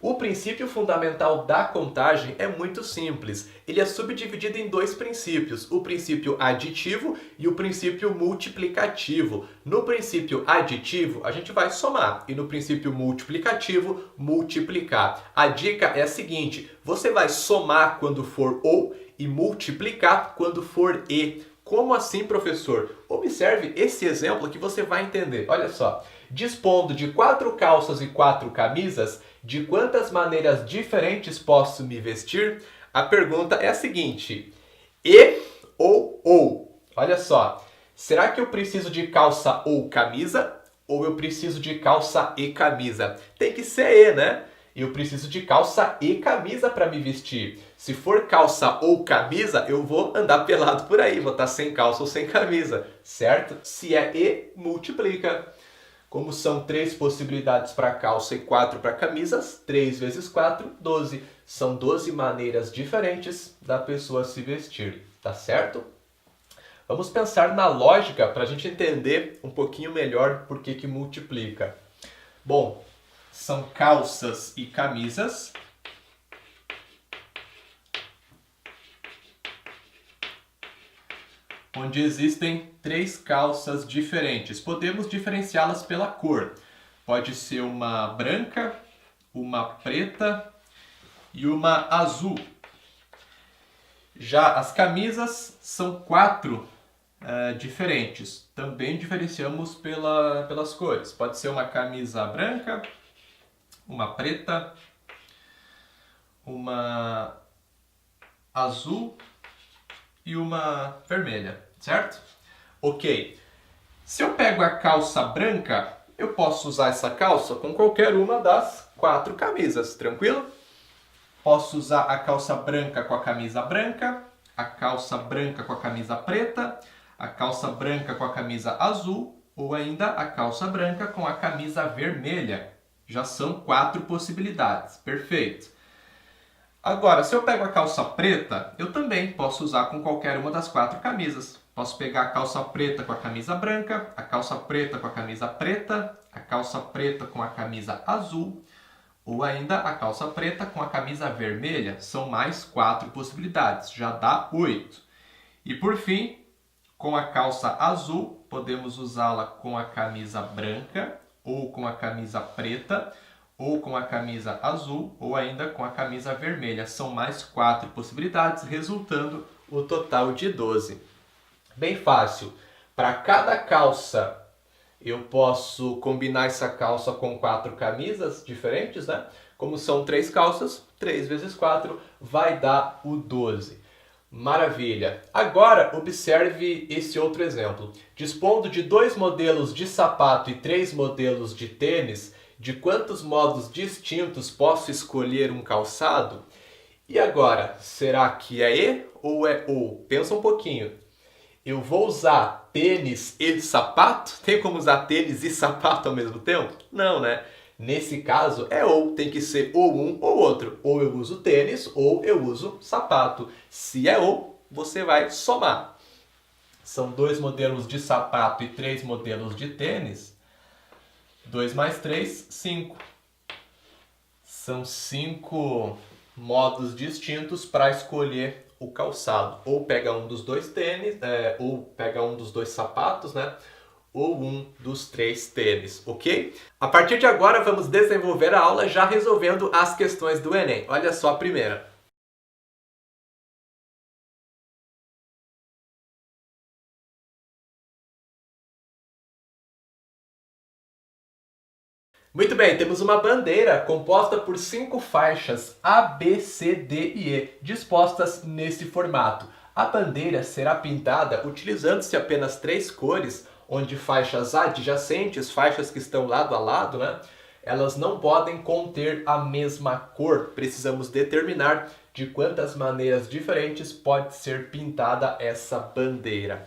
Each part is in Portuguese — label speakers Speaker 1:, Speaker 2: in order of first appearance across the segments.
Speaker 1: O princípio fundamental da contagem é muito simples. Ele é subdividido em dois princípios, o princípio aditivo e o princípio multiplicativo. No princípio aditivo, a gente vai somar e no princípio multiplicativo, multiplicar. A dica é a seguinte, você vai somar quando for ou e multiplicar quando for e. Como assim, professor? Observe esse exemplo que você vai entender. Olha só. Dispondo de 4 calças e 4 camisas, de quantas maneiras diferentes posso me vestir? A pergunta é a seguinte: e ou? Olha só. Será que eu preciso de calça ou camisa? Ou eu preciso de calça e camisa? Tem que ser e, né? Eu preciso de calça e camisa para me vestir. Se for calça ou camisa, eu vou andar pelado por aí, vou estar sem calça ou sem camisa, certo? Se é e, multiplica. Como são 3 possibilidades para calça e 4 para camisas, 3 vezes 4, 12. São 12 maneiras diferentes da pessoa se vestir, tá certo? Vamos pensar na lógica para a gente entender um pouquinho melhor por que multiplica. Bom, são calças e camisas. Onde existem 3 calças diferentes. Podemos diferenciá-las pela cor. Pode ser uma branca, uma preta e uma azul. Já as camisas são 4 diferentes. Também diferenciamos pelas cores. Pode ser uma camisa branca, uma preta, uma azul e uma vermelha, certo? Ok. Se eu pego a calça branca, eu posso usar essa calça com qualquer uma das 4 camisas, tranquilo? Posso usar a calça branca com a camisa branca, a calça branca com a camisa preta, a calça branca com a camisa azul ou ainda a calça branca com a camisa vermelha. Já são 4 possibilidades, perfeito. Agora, se eu pego a calça preta, eu também posso usar com qualquer uma das 4 camisas. Posso pegar a calça preta com a camisa branca, a calça preta com a camisa preta, a calça preta com a camisa azul, ou ainda a calça preta com a camisa vermelha. São mais 4 possibilidades, já dá 8. E por fim, com a calça azul, podemos usá-la com a camisa branca, ou com a camisa preta, ou com a camisa azul, ou ainda com a camisa vermelha. São mais 4 possibilidades, resultando o total de 12. Bem fácil. Para cada calça, eu posso combinar essa calça com 4 camisas diferentes, né? Como são 3 calças, 3 vezes 4 vai dar o 12. Maravilha! Agora, observe esse outro exemplo. Dispondo de 2 modelos de sapato e 3 modelos de tênis, de quantos modos distintos posso escolher um calçado? E agora, será que é e ou é ou? Pensa um pouquinho. Eu vou usar tênis e sapato? Tem como usar tênis e sapato ao mesmo tempo? Não, né? Nesse caso é ou, tem que ser ou um ou outro. Ou eu uso tênis ou eu uso sapato. Se é ou, você vai somar. São 2 modelos de sapato e 3 modelos de tênis. 2 mais 3, 5. São 5 modos distintos para escolher o calçado. Ou pega um dos 2 tênis, ou pega um dos 2 sapatos, né? Ou um dos 3 tênis, ok? A partir de agora vamos desenvolver a aula já resolvendo as questões do Enem. Olha só a primeira. Muito bem, temos uma bandeira composta por 5 faixas A, B, C, D e E, dispostas nesse formato. A bandeira será pintada utilizando-se apenas 3 cores, onde faixas adjacentes, faixas que estão lado a lado, né? Elas não podem conter a mesma cor. Precisamos determinar de quantas maneiras diferentes pode ser pintada essa bandeira.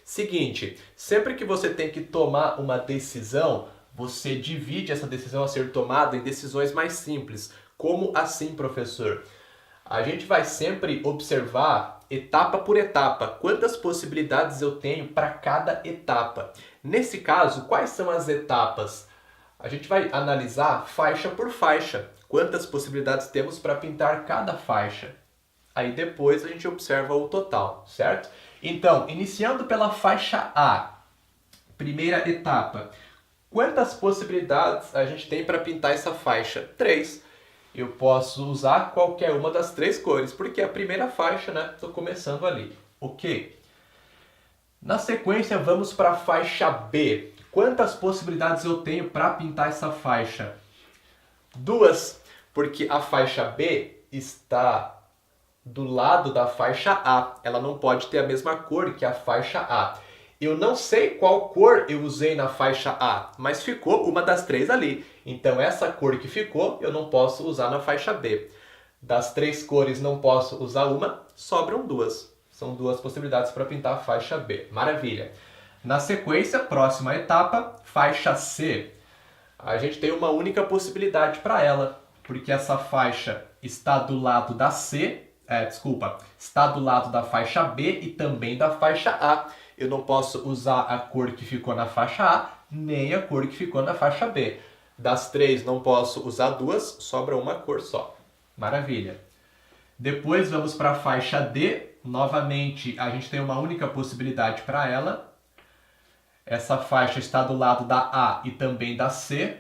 Speaker 1: Seguinte, sempre que você tem que tomar uma decisão, você divide essa decisão a ser tomada em decisões mais simples. Como assim, professor? A gente vai sempre observar etapa por etapa, quantas possibilidades eu tenho para cada etapa. Nesse caso, quais são as etapas? A gente vai analisar faixa por faixa. quantas possibilidades temos para pintar cada faixa. Aí depois a gente observa o total, certo? Então, iniciando pela faixa A, primeira etapa. Quantas possibilidades a gente tem para pintar essa faixa? 3. Eu posso usar qualquer uma das 3 cores, porque é a primeira faixa, né? Estou começando ali. Ok. Na sequência, vamos para a faixa B. Quantas possibilidades eu tenho para pintar essa faixa? 2, porque a faixa B está do lado da faixa A. Ela não pode ter a mesma cor que a faixa A. Eu não sei qual cor eu usei na faixa A, mas ficou uma das 3 ali. Então essa cor que ficou eu não posso usar na faixa B. Das 3 cores não posso usar uma, sobram 2. São 2 possibilidades para pintar a faixa B. Maravilha! Na sequência, próxima etapa, faixa C. A gente tem uma única possibilidade para ela, porque essa faixa está do lado da C, está do lado da faixa B e também da faixa A. Eu não posso usar a cor que ficou na faixa A, nem a cor que ficou na faixa B. Das 3 não posso usar 2, sobra uma cor só. Maravilha! Depois vamos para a faixa D. Novamente, a gente tem uma única possibilidade para ela. Essa faixa está do lado da A e também da C.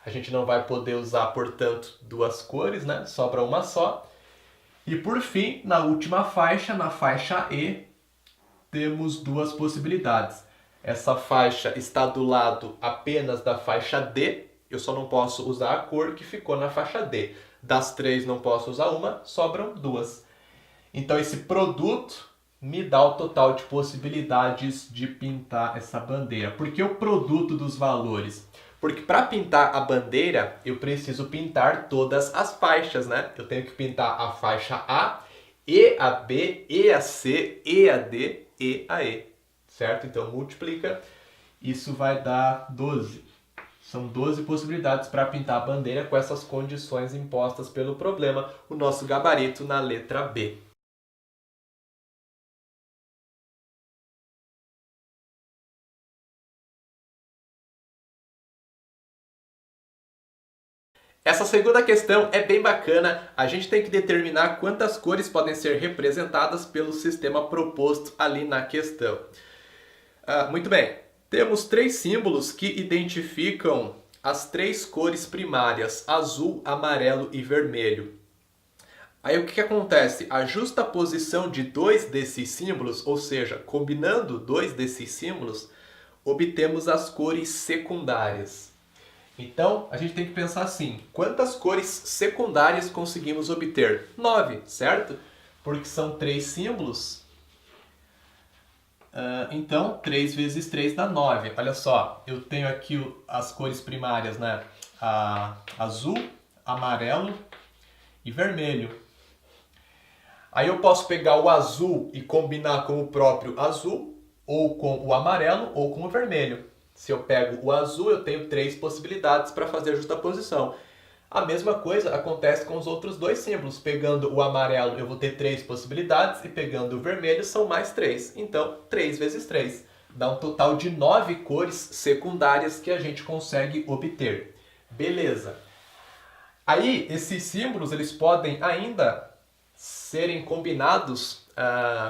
Speaker 1: A gente não vai poder usar, portanto, 2 cores, né? Sobra uma só. E por fim, na última faixa, na faixa E, temos 2 possibilidades. Essa faixa está do lado apenas da faixa D. Eu só não posso usar a cor que ficou na faixa D. Das 3 não posso usar uma, sobram 2. Então esse produto me dá o total de possibilidades de pintar essa bandeira. Por que o produto dos valores? Porque para pintar a bandeira, eu preciso pintar todas as faixas, né? Eu tenho que pintar a faixa A, e a B, e a C, e a D, e a E. Certo? Então multiplica, isso vai dar 12. São 12 possibilidades para pintar a bandeira com essas condições impostas pelo problema, o nosso gabarito na letra B. Essa segunda questão é bem bacana. A gente tem que determinar quantas cores podem ser representadas pelo sistema proposto ali na questão. Muito bem. Temos 3 símbolos que identificam as 3 cores primárias, azul, amarelo e vermelho. Aí o que acontece? A justaposição de 2 desses símbolos, ou seja, combinando 2 desses símbolos, obtemos as cores secundárias. Então, a gente tem que pensar assim, quantas cores secundárias conseguimos obter? 9, certo? Porque são 3 símbolos. Então, 3 vezes 3 dá 9. Olha só, eu tenho aqui as cores primárias, né? Azul, amarelo e vermelho. Aí eu posso pegar o azul e combinar com o próprio azul, ou com o amarelo, ou com o vermelho. Se eu pego o azul, eu tenho 3 possibilidades para fazer a justaposição. A mesma coisa acontece com os outros 2 símbolos. Pegando o amarelo, eu vou ter 3 possibilidades, e pegando o vermelho, são mais 3. Então, 3 vezes 3 dá um total de 9 cores secundárias que a gente consegue obter. Beleza. Aí, esses símbolos eles podem ainda serem combinados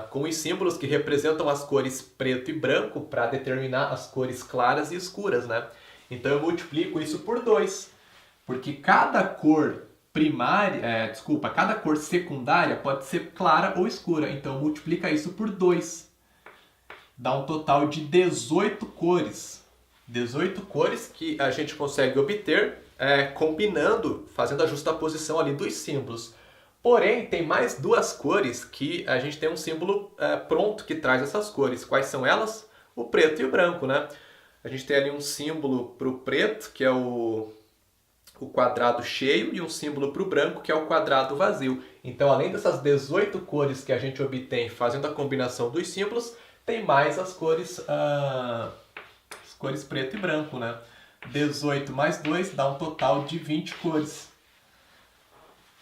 Speaker 1: com os símbolos que representam as cores preto e branco para determinar as cores claras e escuras, né? Então eu multiplico isso por 2, porque cada cor cada cor secundária pode ser clara ou escura. Então multiplica isso por 2. Dá um total de 18 cores. 18 cores que a gente consegue obter combinando, fazendo a justaposição ali dos símbolos. Porém, tem mais 2 cores que a gente tem um símbolo pronto que traz essas cores. Quais são elas? O preto e o branco, né? A gente tem ali um símbolo para o preto, que é o quadrado cheio, e um símbolo para o branco, que é o quadrado vazio. Então, além dessas 18 cores que a gente obtém fazendo a combinação dos símbolos, tem mais as cores preto e branco, né? 18 mais 2 dá um total de 20 cores.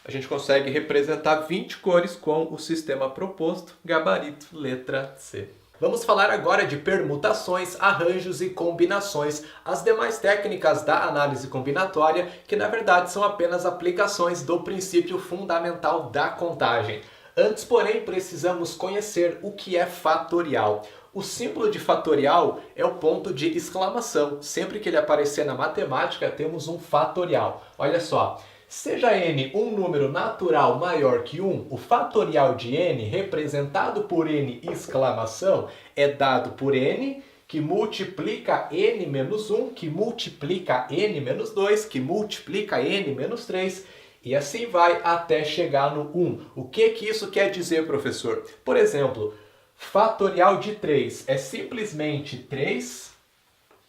Speaker 1: A gente consegue representar 20 cores com o sistema proposto, gabarito letra C. Vamos falar agora de permutações, arranjos e combinações, as demais técnicas da análise combinatória, que na verdade são apenas aplicações do princípio fundamental da contagem. Antes, porém, precisamos conhecer o que é fatorial. O símbolo de fatorial é o ponto de exclamação. Sempre que ele aparecer na matemática, temos um fatorial. Olha só, seja n um número natural maior que 1, o fatorial de n, representado por n exclamação, é dado por n, que multiplica n menos 1, que multiplica n menos 2, que multiplica n menos 3, e assim vai até chegar no 1. O que isso quer dizer, professor? Por exemplo, fatorial de 3 é simplesmente 3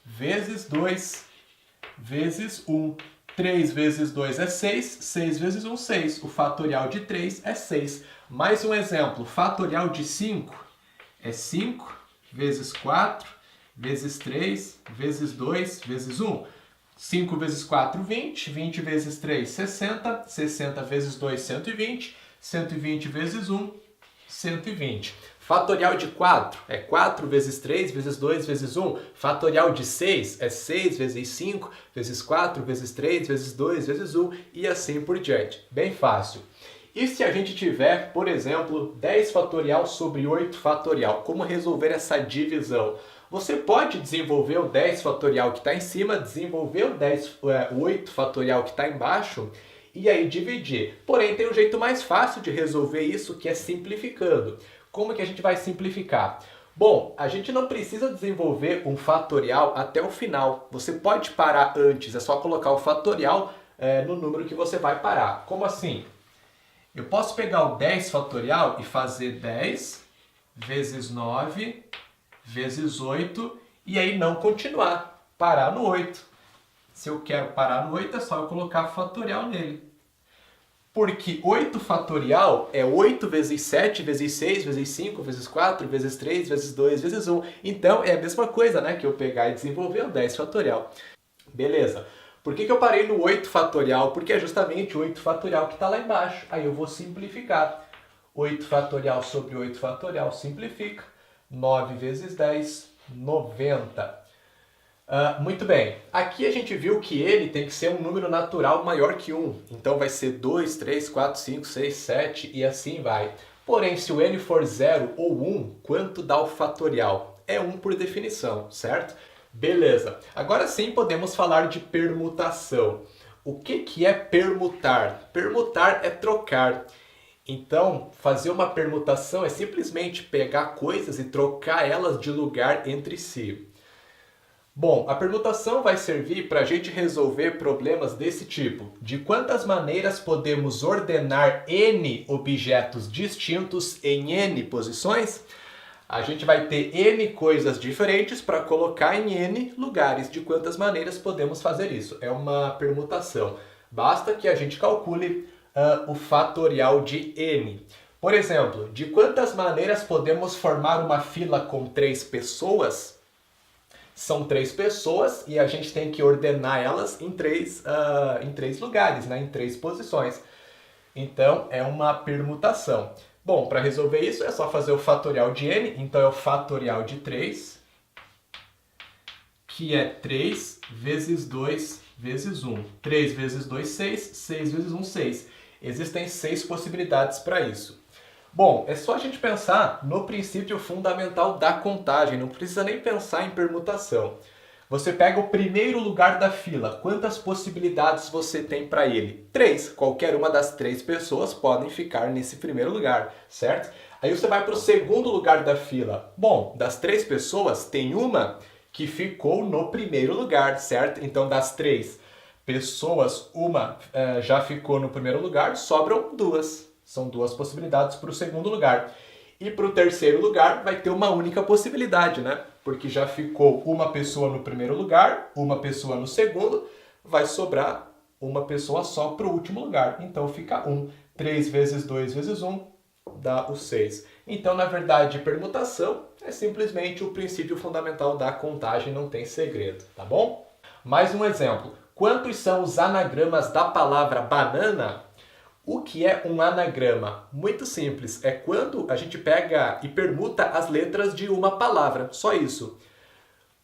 Speaker 1: vezes 2 vezes 1. 3 vezes 2 é 6, 6 vezes 1, 6. O fatorial de 3 é 6. Mais um exemplo, fatorial de 5 é 5 vezes 4 vezes 3 vezes 2 vezes 1. 5 vezes 4, 20. 20 vezes 3, 60. 60 vezes 2, 120. 120 vezes 1, 120. Fatorial de 4 é 4 vezes 3 vezes 2 vezes 1. Fatorial de 6 é 6 vezes 5 vezes 4 vezes 3 vezes 2 vezes 1 e assim por diante. Bem fácil. E se a gente tiver, por exemplo, 10 fatorial sobre 8 fatorial? Como resolver essa divisão? Você pode desenvolver o 10 fatorial que está em cima, desenvolver o 8 fatorial que está embaixo e aí dividir. Porém, tem um jeito mais fácil de resolver isso, que é simplificando. Como que a gente vai simplificar? Bom, a gente não precisa desenvolver um fatorial até o final. Você pode parar antes, é só colocar o fatorial no número que você vai parar. Como assim? Eu posso pegar o 10 fatorial e fazer 10 vezes 9 vezes 8 e aí não continuar, parar no 8. Se eu quero parar no 8, é só eu colocar fatorial nele. Porque 8 fatorial é 8 vezes 7 vezes 6 vezes 5 vezes 4 vezes 3 vezes 2 vezes 1. Então é a mesma coisa, né, que eu pegar e desenvolver o 10 fatorial. Beleza. Por que eu parei no 8 fatorial? Porque é justamente o 8 fatorial que está lá embaixo. Aí eu vou simplificar. 8 fatorial sobre 8 fatorial simplifica. 9 vezes 10, 90. Muito bem, aqui a gente viu que ele tem que ser um número natural maior que 1. Então vai ser 2, 3, 4, 5, 6, 7 e assim vai. Porém, se o n for 0 ou 1, quanto dá o fatorial? É 1 por definição, certo? Beleza, agora sim podemos falar de permutação. O que é permutar? Permutar é trocar. Então, fazer uma permutação é simplesmente pegar coisas e trocar elas de lugar entre si. Bom, a permutação vai servir para a gente resolver problemas desse tipo. De quantas maneiras podemos ordenar n objetos distintos em n posições? A gente vai ter n coisas diferentes para colocar em n lugares. De quantas maneiras podemos fazer isso? É uma permutação. Basta que a gente calcule o fatorial de n. Por exemplo, de quantas maneiras podemos formar uma fila com 3 pessoas? São 3 pessoas e a gente tem que ordenar elas em três lugares, né? Em 3 posições. Então, é uma permutação. Bom, para resolver isso é só fazer o fatorial de n. Então, é o fatorial de 3, que é 3 vezes 2 vezes 1. 3 vezes 2, 6. 6 vezes 1, 6. Existem 6 possibilidades para isso. Bom, é só a gente pensar no princípio fundamental da contagem, não precisa nem pensar em permutação. Você pega o primeiro lugar da fila, quantas possibilidades você tem para ele? 3. Qualquer uma das 3 pessoas podem ficar nesse primeiro lugar, certo? Aí você vai para o segundo lugar da fila. Bom, das 3 pessoas, tem uma que ficou no primeiro lugar, certo? Então, das 3 pessoas, uma já ficou no primeiro lugar, sobram 2. São 2 possibilidades para o segundo lugar. E para o terceiro lugar vai ter uma única possibilidade, né? Porque já ficou uma pessoa no primeiro lugar, uma pessoa no segundo, vai sobrar uma pessoa só para o último lugar. Então fica 1. 3 vezes 2 vezes 1 dá o 6. Então, na verdade, permutação é simplesmente o princípio fundamental da contagem, não tem segredo, tá bom? Mais um exemplo. Quantos são os anagramas da palavra banana? O que é um anagrama? Muito simples, é quando a gente pega e permuta as letras de uma palavra, só isso.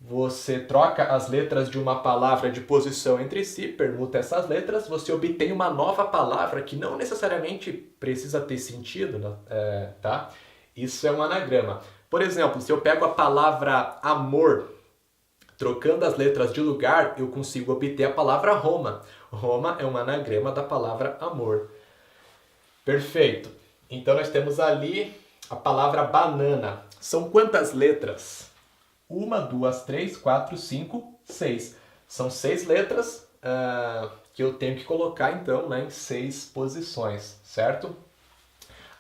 Speaker 1: Você troca as letras de uma palavra de posição entre si, permuta essas letras, você obtém uma nova palavra que não necessariamente precisa ter sentido, né? Tá? Isso é um anagrama. Por exemplo, se eu pego a palavra amor, trocando as letras de lugar, eu consigo obter a palavra Roma. Roma é um anagrama da palavra amor. Perfeito. Então nós temos ali a palavra banana. São quantas letras? 1, 2, 3, 4, 5, 6. São 6 letras que eu tenho que colocar então, né, em 6 posições, certo?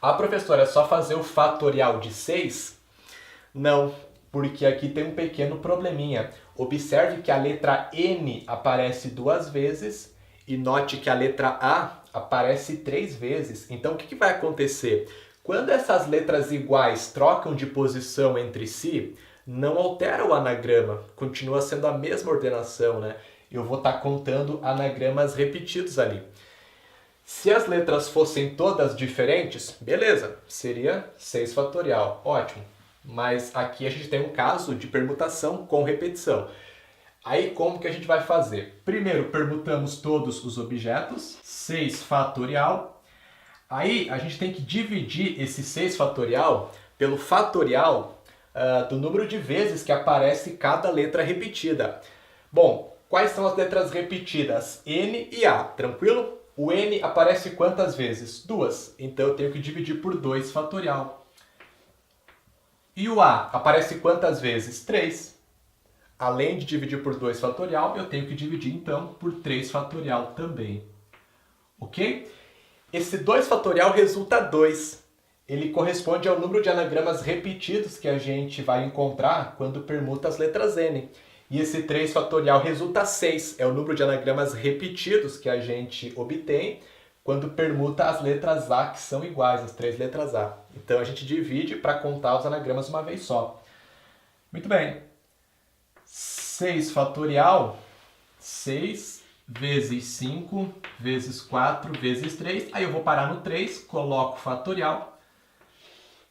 Speaker 1: A professora, é só fazer o fatorial de 6? Não, porque aqui tem um pequeno probleminha. Observe que a letra N aparece 2 vezes e note que a letra A aparece 3 vezes. Então o que vai acontecer? Quando essas letras iguais trocam de posição entre si, não altera o anagrama, continua sendo a mesma ordenação, né? Eu vou estar contando anagramas repetidos ali. Se as letras fossem todas diferentes, beleza, seria 6 fatorial, ótimo. Mas aqui a gente tem um caso de permutação com repetição. Aí como que a gente vai fazer? Primeiro permutamos todos os objetos, 6 fatorial. Aí a gente tem que dividir esse 6 fatorial pelo fatorial do número de vezes que aparece cada letra repetida. Bom, quais são as letras repetidas? N e A, tranquilo? O N aparece quantas vezes? 2. Então eu tenho que dividir por 2 fatorial. E o A aparece quantas vezes? 3. Além de dividir por 2 fatorial, eu tenho que dividir então por 3 fatorial também. Ok? Esse 2 fatorial resulta 2. Ele corresponde ao número de anagramas repetidos que a gente vai encontrar quando permuta as letras N. E esse 3 fatorial resulta 6. É o número de anagramas repetidos que a gente obtém quando permuta as letras A, que são iguais, as 3 letras A. Então a gente divide para contar os anagramas uma vez só. Muito bem. 6 fatorial, 6 vezes 5 vezes 4 vezes 3. Aí eu vou parar no 3, coloco fatorial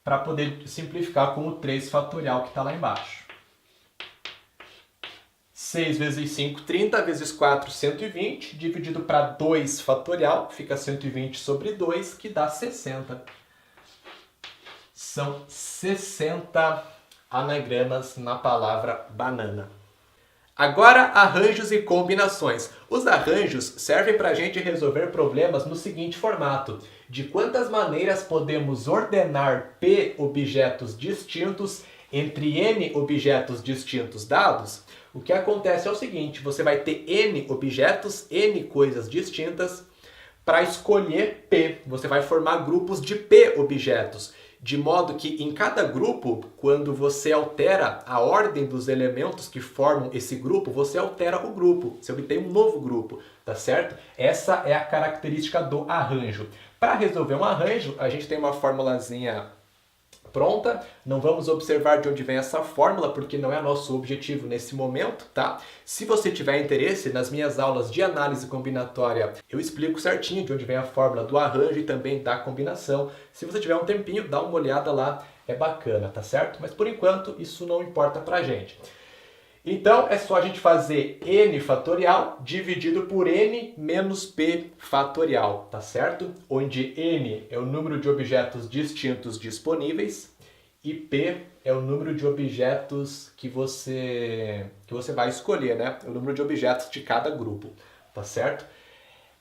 Speaker 1: para poder simplificar com o 3 fatorial que está lá embaixo. 6 vezes 5, 30, vezes 4, 120, dividido para 2 fatorial, fica 120 sobre 2, que dá 60. São 60 anagramas na palavra banana. Agora, arranjos e combinações. Os arranjos servem para a gente resolver problemas no seguinte formato: de quantas maneiras podemos ordenar P objetos distintos entre N objetos distintos dados? O que acontece é o seguinte: você vai ter N objetos, N coisas distintas. Para escolher P, você vai formar grupos de P objetos. De modo que em cada grupo, quando você altera a ordem dos elementos que formam esse grupo, você altera o grupo, você obtém um novo grupo, tá certo? Essa é a característica do arranjo. Para resolver um arranjo, a gente tem uma formulazinha pronta, não vamos observar de onde vem essa fórmula, porque não é nosso objetivo nesse momento, tá? Se você tiver interesse, nas minhas aulas de análise combinatória, eu explico certinho de onde vem a fórmula do arranjo e também da combinação. Se você tiver um tempinho, dá uma olhada lá, é bacana, tá certo? Mas por enquanto, isso não importa pra gente. Então, é só a gente fazer n fatorial dividido por n menos p fatorial, tá certo? Onde n é o número de objetos distintos disponíveis e p é o número de objetos que você vai escolher, né? O número de objetos de cada grupo, tá certo?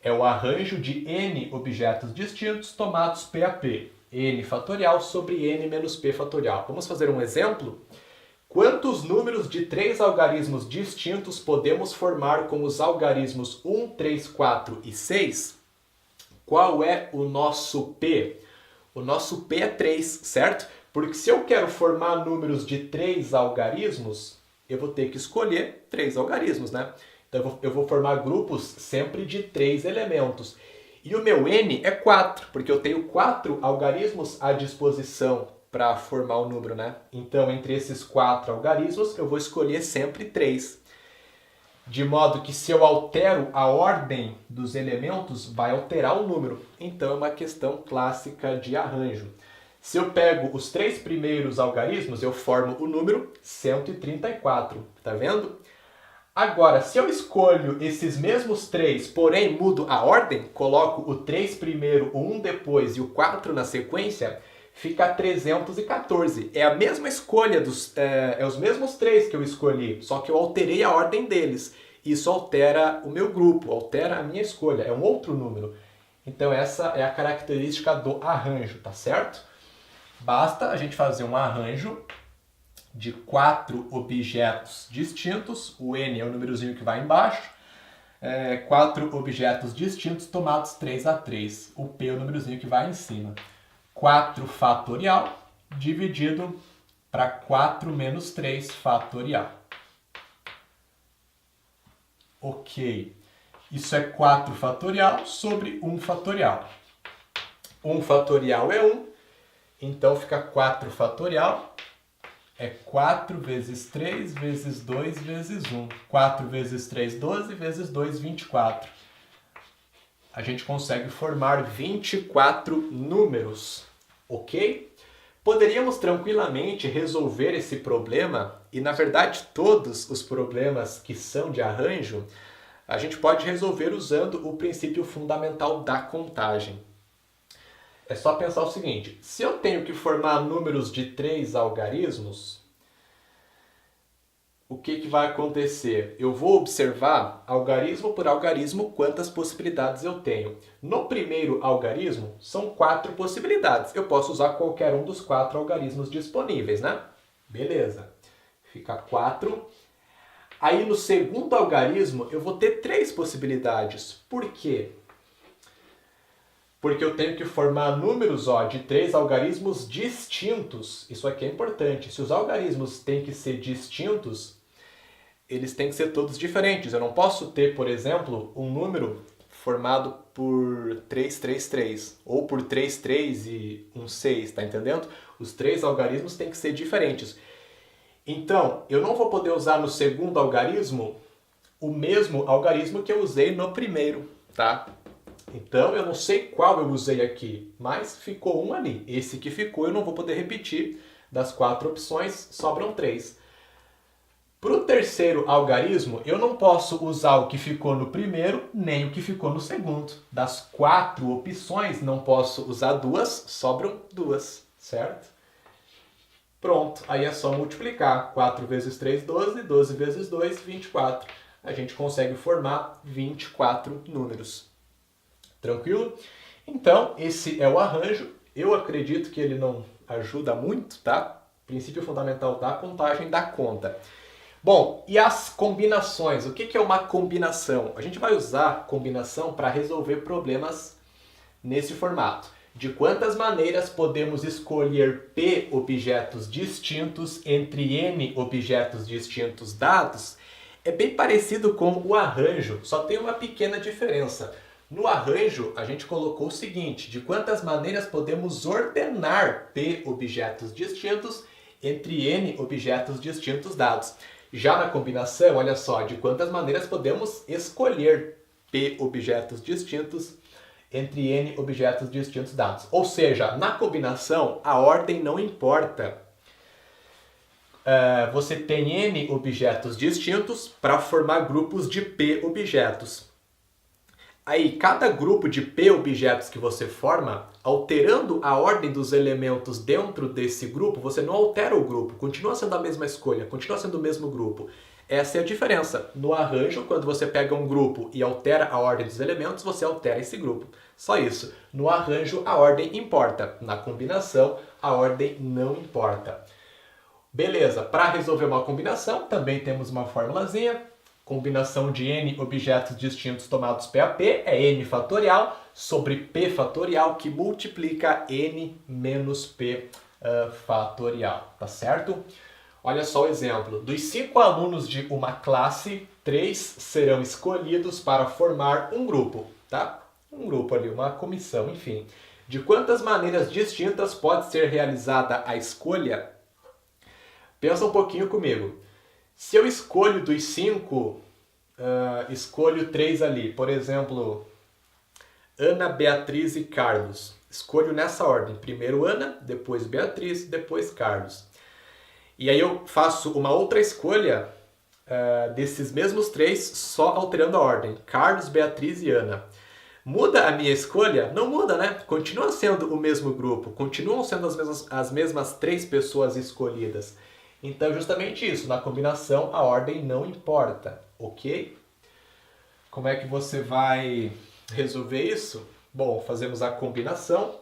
Speaker 1: É o arranjo de n objetos distintos tomados p a p. n fatorial sobre n menos p fatorial. Vamos fazer um exemplo? Quantos números de 3 algarismos distintos podemos formar com os algarismos 1, 3, 4 e 6? Qual é o nosso P? O nosso P é 3, certo? Porque se eu quero formar números de 3 algarismos, eu vou ter que escolher 3 algarismos, né? Então eu vou formar grupos sempre de 3 elementos. E o meu N é 4, porque eu tenho 4 algarismos à disposição para formar o número, né? Então, entre esses 4 algarismos, eu vou escolher sempre 3. de modo que se eu altero a ordem dos elementos, vai alterar o número. Então é uma questão clássica de arranjo. Se eu pego os 3 primeiros algarismos, eu formo o número 134, tá vendo? Agora, se eu escolho esses mesmos 3, porém mudo a ordem, coloco o 3 primeiro, o 1 depois e o 4 na sequência, fica 314. É a mesma escolha, os mesmos 3 que eu escolhi, só que eu alterei a ordem deles. Isso altera o meu grupo, altera a minha escolha, é um outro número. Então essa é a característica do arranjo, tá certo? Basta a gente fazer um arranjo de 4 objetos distintos, o n é o númerozinho que vai embaixo, 4 objetos distintos tomados 3 a 3, o p é o númerozinho que vai em cima. 4 fatorial dividido para 4 menos 3 fatorial. Ok, isso é 4 fatorial sobre 1 fatorial. 1 fatorial é 1, então fica 4 fatorial. É 4 vezes 3 vezes 2 vezes 1. 4 vezes 3, 12, vezes 2, 24. A gente consegue formar 24 números, ok? Poderíamos tranquilamente resolver esse problema, e na verdade todos os problemas que são de arranjo, a gente pode resolver usando o princípio fundamental da contagem. É só pensar o seguinte, se eu tenho que formar números de 3 algarismos, o que vai acontecer? Eu vou observar, algarismo por algarismo, quantas possibilidades eu tenho. No primeiro algarismo, são 4 possibilidades. Eu posso usar qualquer um dos 4 algarismos disponíveis, né? Beleza. Fica 4. Aí no segundo algarismo, eu vou ter 3 possibilidades. Por quê? Porque eu tenho que formar números de 3 algarismos distintos. Isso aqui é importante. Se os algarismos têm que ser distintos, eles têm que ser todos diferentes. Eu não posso ter, por exemplo, um número formado por 3, 3, 3, ou por 3, 3 e 1, 6, tá entendendo? Os 3 algarismos têm que ser diferentes. Então, eu não vou poder usar no segundo algarismo o mesmo algarismo que eu usei no primeiro, tá? Então, eu não sei qual eu usei aqui, mas ficou um ali. Esse que ficou eu não vou poder repetir. Das 4 opções, sobram 3. Para o terceiro algarismo, eu não posso usar o que ficou no primeiro, nem o que ficou no segundo. Das 4 opções, não posso usar 2, sobram 2, certo? Pronto, aí é só multiplicar. 4 vezes 3, 12, 12 vezes 2, 24. A gente consegue formar 24 números. Tranquilo? Então, esse é o arranjo. Eu acredito que ele não ajuda muito, tá? Princípio fundamental da contagem dá conta. Bom, e as combinações? O que é uma combinação? A gente vai usar combinação para resolver problemas nesse formato. De quantas maneiras podemos escolher P objetos distintos entre N objetos distintos dados? É bem parecido com o arranjo, só tem uma pequena diferença. No arranjo, a gente colocou o seguinte, de quantas maneiras podemos ordenar P objetos distintos entre N objetos distintos dados. Já na combinação, olha só, de quantas maneiras podemos escolher P objetos distintos entre N objetos distintos dados. Ou seja, na combinação, a ordem não importa. Você tem N objetos distintos para formar grupos de P objetos. Aí, cada grupo de P objetos que você forma, alterando a ordem dos elementos dentro desse grupo, você não altera o grupo, continua sendo a mesma escolha, continua sendo o mesmo grupo. Essa é a diferença. No arranjo, quando você pega um grupo e altera a ordem dos elementos, você altera esse grupo. Só isso. No arranjo, a ordem importa. Na combinação, a ordem não importa. Beleza, para resolver uma combinação, também temos uma formulazinha. Combinação de N objetos distintos tomados P a P é N fatorial sobre P fatorial que multiplica N menos P fatorial, tá certo? Olha só o exemplo. Dos 5 alunos de uma classe, 3 serão escolhidos para formar um grupo, tá? Um grupo ali, uma comissão, enfim. De quantas maneiras distintas pode ser realizada a escolha? Pensa um pouquinho comigo. Se eu escolho dos 5, escolho 3 ali. Por exemplo, Ana, Beatriz e Carlos. Escolho nessa ordem. Primeiro Ana, depois Beatriz, depois Carlos. E aí eu faço uma outra escolha desses mesmos 3, só alterando a ordem. Carlos, Beatriz e Ana. Muda a minha escolha? Não muda, né? Continua sendo o mesmo grupo. Continuam sendo as mesmas 3 pessoas escolhidas. Então, justamente isso. Na combinação, a ordem não importa. Ok? Como é que você vai resolver isso? Bom, fazemos a combinação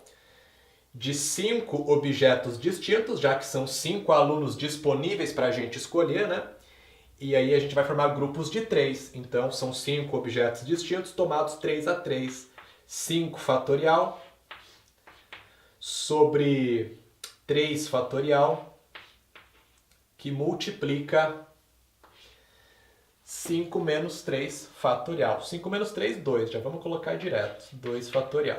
Speaker 1: de 5 objetos distintos, já que são 5 alunos disponíveis para a gente escolher, né? E aí a gente vai formar grupos de 3. Então, são 5 objetos distintos tomados 3 a 3. 5 fatorial sobre 3 fatorial, que multiplica 5 menos 3 fatorial. 5 menos 3, 2. Já vamos colocar direto. 2 fatorial.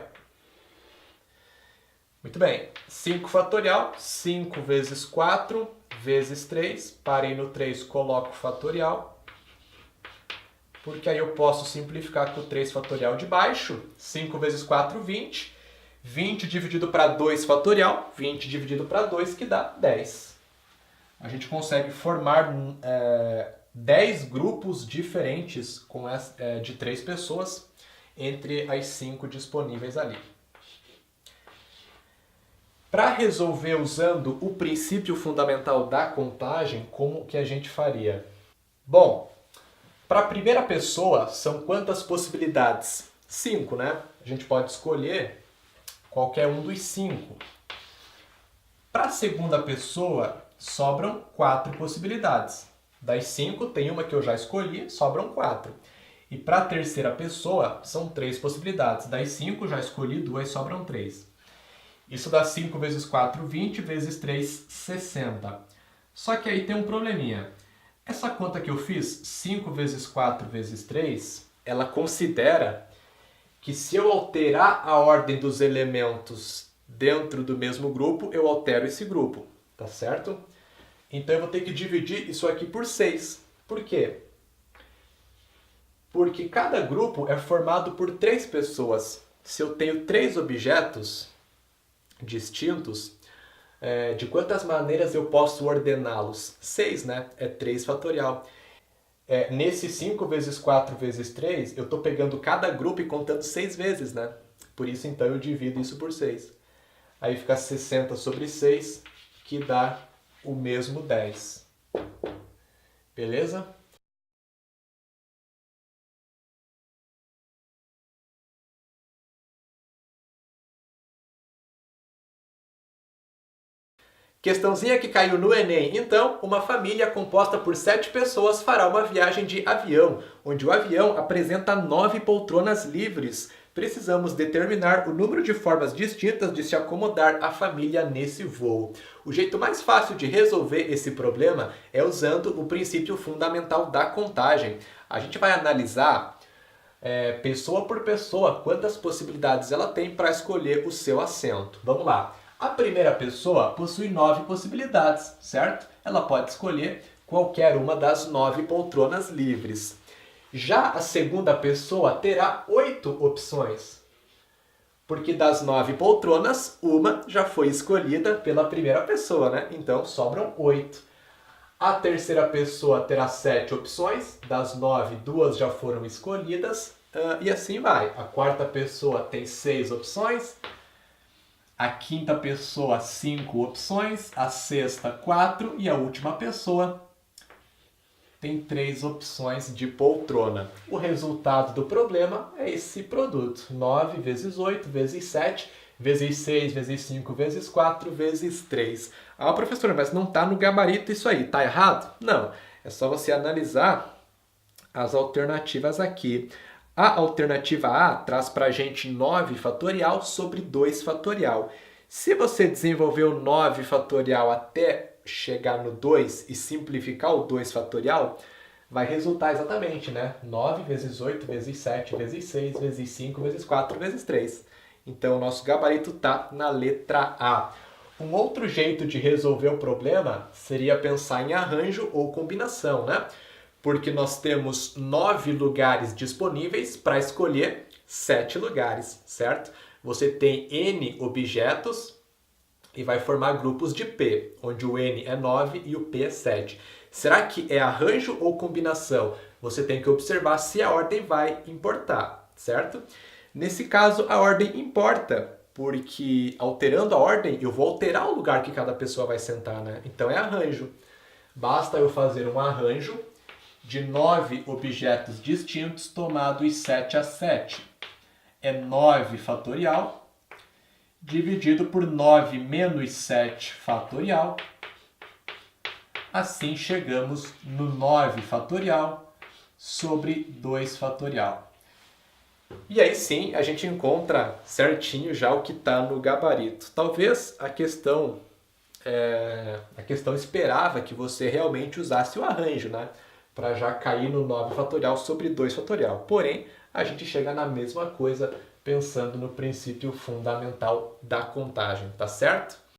Speaker 1: Muito bem. 5 fatorial, 5 vezes 4 vezes 3. Parei no 3, coloco fatorial. Porque aí eu posso simplificar com o 3 fatorial de baixo. 5 vezes 4, 20. 20 dividido para 2 fatorial. 20 dividido para 2, que dá 10. A gente consegue formar 10 grupos diferentes de 3 pessoas entre as 5 disponíveis ali. Para resolver usando o princípio fundamental da contagem, como que a gente faria? Bom, para a primeira pessoa, são quantas possibilidades? 5, né? A gente pode escolher qualquer um dos 5. Para a segunda pessoa, sobram 4 possibilidades. Das 5, tem uma que eu já escolhi, sobram 4. E para a terceira pessoa, são 3 possibilidades. Das 5, já escolhi 2, sobram 3. Isso dá 5 vezes 4, 20, vezes 3, 60. Só que aí tem um probleminha. Essa conta que eu fiz, 5 vezes 4 vezes 3, ela considera que se eu alterar a ordem dos elementos dentro do mesmo grupo, eu altero esse grupo, tá certo? Então eu vou ter que dividir isso aqui por 6. Por quê? Porque cada grupo é formado por 3 pessoas. Se eu tenho 3 objetos distintos, de quantas maneiras eu posso ordená-los? 6, né? É 3 fatorial. Nesse 5 vezes 4 vezes 3, eu estou pegando cada grupo e contando 6 vezes, né? Por isso, então, eu divido isso por 6. Aí fica 60 sobre 6, que dá o mesmo 10. Beleza? Questãozinha que caiu no Enem. Então, uma família composta por 7 pessoas fará uma viagem de avião, onde o avião apresenta 9 poltronas livres. Precisamos determinar o número de formas distintas de se acomodar a família nesse voo. O jeito mais fácil de resolver esse problema é usando o princípio fundamental da contagem. A gente vai analisar pessoa por pessoa quantas possibilidades ela tem para escolher o seu assento. Vamos lá. A primeira pessoa possui 9 possibilidades, certo? Ela pode escolher qualquer uma das 9 poltronas livres. Já a segunda pessoa terá 8 opções, porque das 9 poltronas, uma já foi escolhida pela primeira pessoa, né? Então sobram 8. A terceira pessoa terá 7 opções, das 9, 2 já foram escolhidas, e assim vai. A quarta pessoa tem 6 opções. A quinta pessoa, 5 opções. A sexta, 4. E a última pessoa tem 3 opções de poltrona. O resultado do problema é esse produto. 9 vezes 8 vezes 7 vezes 6 vezes 5 vezes 4 vezes 3. Ah, professora, mas não está no gabarito isso aí. Está errado? Não. É só você analisar as alternativas aqui. A alternativa A traz para a gente 9 fatorial sobre 2 fatorial. Se você desenvolver o 9 fatorial até chegar no 2 e simplificar o 2 fatorial, vai resultar exatamente, né? 9 vezes 8 vezes 7 vezes 6 vezes 5 vezes 4 vezes 3. Então, o nosso gabarito está na letra A. Um outro jeito de resolver o problema seria pensar em arranjo ou combinação, né? porque nós temos 9 lugares disponíveis para escolher 7 lugares, certo? Você tem N objetos e vai formar grupos de P, onde o N é 9 e o P é 7. Será que é arranjo ou combinação? Você tem que observar se a ordem vai importar, certo? Nesse caso, a ordem importa, porque alterando a ordem, eu vou alterar o lugar que cada pessoa vai sentar, né? Então é arranjo. Basta eu fazer um arranjo de 9 objetos distintos tomados 7 a 7. É 9 fatorial dividido por 9 menos 7 fatorial. Assim chegamos no 9 fatorial sobre 2 fatorial. E aí sim a gente encontra certinho já o que está no gabarito. Talvez a questão esperava que você realmente usasse o arranjo, né? Para já cair no 9 fatorial sobre 2 fatorial. Porém, a gente chega na mesma coisa pensando no princípio fundamental da contagem, tá certo?